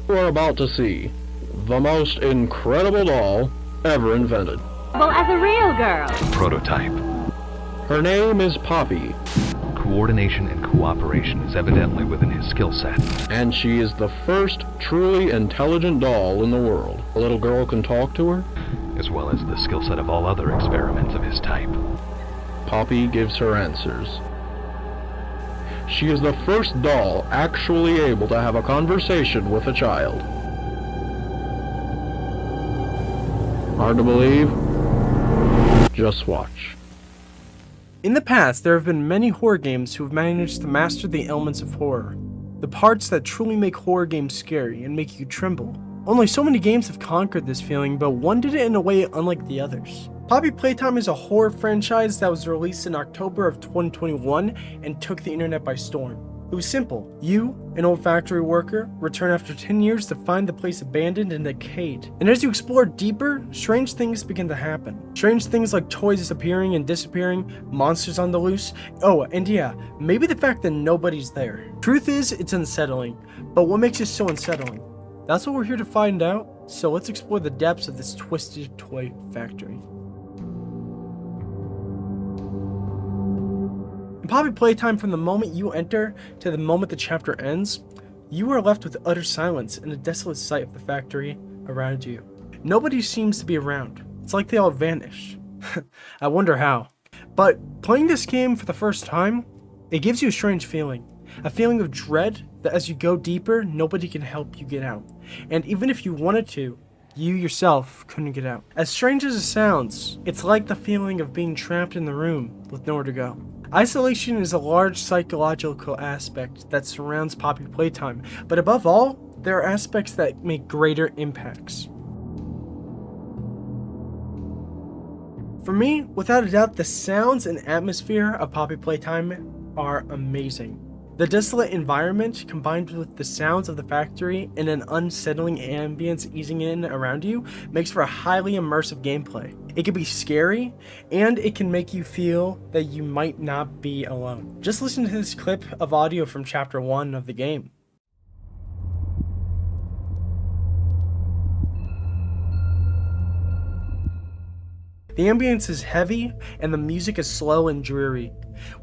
We're about to see the most incredible doll ever invented. Well, as a real girl. Prototype. Her name is Poppy, Coordination and cooperation is evidently within his skill set. and she is the first truly intelligent doll in the world. A little girl can talk to her. As well as the skill set of all other experiments of his type. Poppy gives her answers. She is the first doll actually able to have a conversation with a child. Hard to believe? Just watch. In the past, there have been many horror games who have managed to master the elements of horror, the parts that truly make horror games scary and make you tremble. Only so many games have conquered this feeling, but one did it in a way unlike the others. Poppy Playtime is a horror franchise that was released in October of 2021 and took the internet by storm. It was simple. You, an old factory worker, return after 10 years to find the place abandoned and decayed. And as you explore deeper, strange things begin to happen. Strange things like toys appearing and disappearing, monsters on the loose. Oh, and yeah, maybe the fact that nobody's there. Truth is, it's unsettling. But what makes it so unsettling? That's what we're here to find out, so let's explore the depths of this twisted toy factory. In Poppy Playtime, from the moment you enter to the moment the chapter ends, you are left with utter silence and a desolate sight of the factory around you. Nobody seems to be around. It's like they all vanished. I wonder how. But playing this game for the first time, it gives you a strange feeling. A feeling of dread that as you go deeper, nobody can help you get out. And even if you wanted to, you yourself couldn't get out. As strange as it sounds, it's like the feeling of being trapped in the room with nowhere to go. Isolation is a large psychological aspect that surrounds Poppy Playtime, but above all, there are aspects that make greater impacts. For me, without a doubt, the sounds and atmosphere of Poppy Playtime are amazing. The desolate environment, combined with the sounds of the factory and an unsettling ambience easing in around you, makes for a highly immersive gameplay. It can be scary, and it can make you feel that you might not be alone. Just listen to this clip of audio from Chapter 1 of the game. The ambience is heavy, and the music is slow and dreary.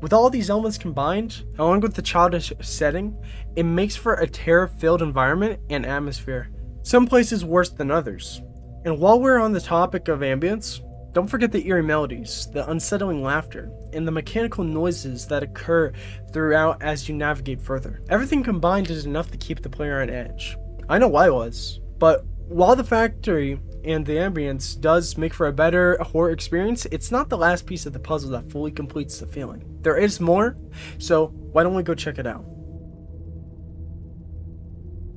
With all these elements combined, along with the childish setting, it makes for a terror-filled environment and atmosphere. Some places worse than others. And while we're on the topic of ambience, don't forget the eerie melodies, the unsettling laughter, and the mechanical noises that occur throughout as you navigate further. Everything combined is enough to keep the player on edge. I know I was, but while the factory and the ambience does make for a better horror experience, it's not the last piece of the puzzle that fully completes the feeling. There is more, so why don't we go check it out?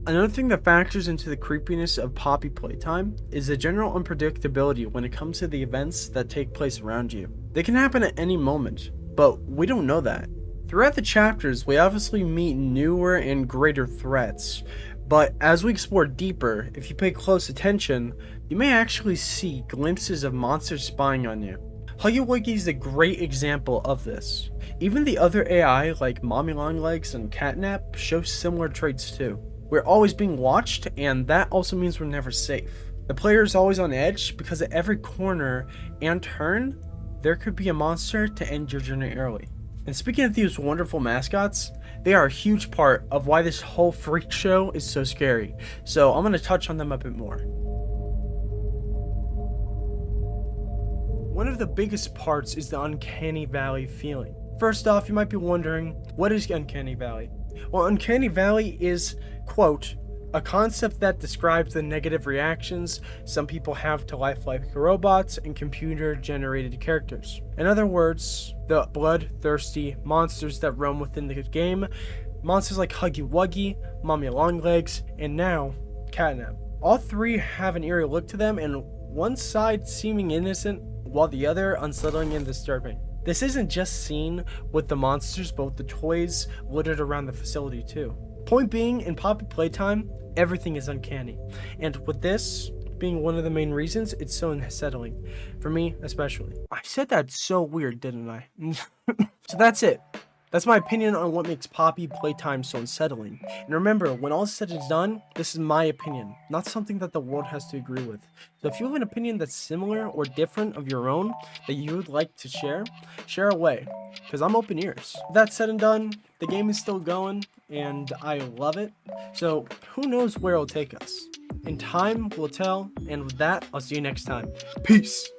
Another thing that factors into the creepiness of Poppy Playtime is the general unpredictability when it comes to the events that take place around you. They can happen at any moment, but we don't know that. Throughout the chapters, we obviously meet newer and greater threats, but as we explore deeper, if you pay close attention, you may actually see glimpses of monsters spying on you. Huggy Wuggy is a great example of this. Even the other AI like Mommy Longlegs and Catnap show similar traits too. We're always being watched, and that also means we're never safe. The player is always on edge because at every corner and turn, there could be a monster to end your journey early. And speaking of these wonderful mascots, they are a huge part of why this whole freak show is so scary. So I'm going to touch on them a bit more. One of the biggest parts is the uncanny valley feeling. First off, you might be wondering, what is uncanny valley? Well, uncanny valley is, quote, a concept that describes the negative reactions some people have to lifelike robots and computer-generated characters. In other words, the bloodthirsty monsters that roam within the game, monsters like Huggy Wuggy, Mommy Longlegs, and now, Catnap. All three have an eerie look to them, and one side seeming innocent, while the other unsettling and disturbing. This isn't just seen with the monsters, but with the toys littered around the facility too. Point being, in Poppy Playtime, everything is uncanny. And with this being one of the main reasons, it's so unsettling. For me, especially. I said that so weird, didn't I? So that's it. That's my opinion on what makes Poppy Playtime so unsettling. And remember, when all is said and done, this is my opinion, not something that the world has to agree with. So if you have an opinion that's similar or different of your own that you would like to share away, because I'm open ears. With that said and done, the game is still going, and I love it. So who knows where it'll take us? And time will tell, and with that, I'll see you next time. Peace!